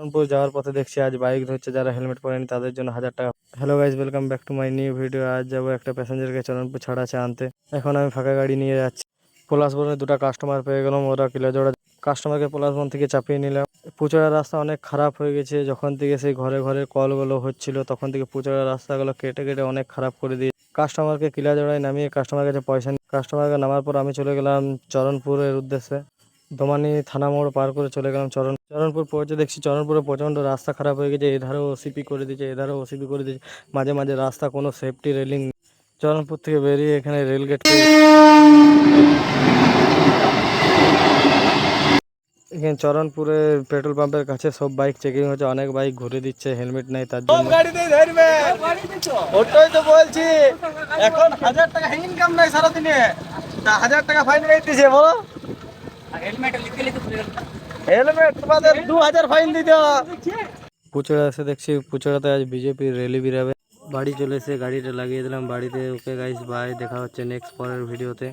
চরণপুর যাওয়ার পথে দেখছি আজ বাইক ধরছে যারা হেলমেট পরেনি তাদের জন্য 1000 টাকা। Hello guys, welcome back to my new video. আজ যাবো একটা প্যাসেঞ্জারকে চরণপুর ছাড়া আছে আনতে। এখন আমি ফাঁকা গাড়ি নিয়ে যাচ্ছি। পলাশবনে দুটো কাস্টমার পেয়ে গেলাম, ওরা কিলোজোড়া কাস্টমারকে পলাশবন থেকে চাপিয়ে নিলাম। পুচড়া রাস্তা অনেক খারাপ হয়ে গেছে, যখন থেকে সেই ঘরে ঘরে কলগুলো হচ্ছিল তখন থেকে পুচড়া রাস্তাগুলো কেটে কেটে অনেক খারাপ করে দিয়ে কাস্টমারকে কিলাজোড়ায় নামিয়ে কাস্টমার কাছে পয়সা নিয়ে কাস্টমারকে নামার পর আমি চলে গেলাম চরণপুরের উদ্দেশ্যে। দোমানি থানা মোড় পার করে চলে গেলাম চরণপুর পৌঁছে দেখছি চরণপুরে প্রচণ্ড রাস্তা খারাপ হয়ে গেছে। এধারেও ওসিপি করে দিয়েছে, এধারেও ওসিপি করে দিয়েছে, মাঝে মাঝে রাস্তা কোনো সেফটি রেলিং। চরণপুর থেকে বেরিয়ে এখানে রেলগেট এখানে চরণপুরে পেট্রোল পাম্পের কাছে সব বাইক চেকিং হচ্ছে, অনেক বাইক ঘুরে দিচ্ছে, হেলমেট নাই তার জন্য। ওটাই তো বলছি, এখন 1000 টাকা ইনকাম নাই সারাদিনে, 1000 টাকা ফাইন দিতেছে বলো। হেলমেট তোমাদের 2000 ফাইন দিতে। পুচড়া এসে দেখছি পুচড়াতে আজ বিজেপির র্যালি বেরাবে। বাড়ি চলে এসে গাড়িটা লাগিয়ে দিলাম বাড়িতে। ওকে গাইস, বাই, দেখা হচ্ছে নেক্সট পরের ভিডিওতে।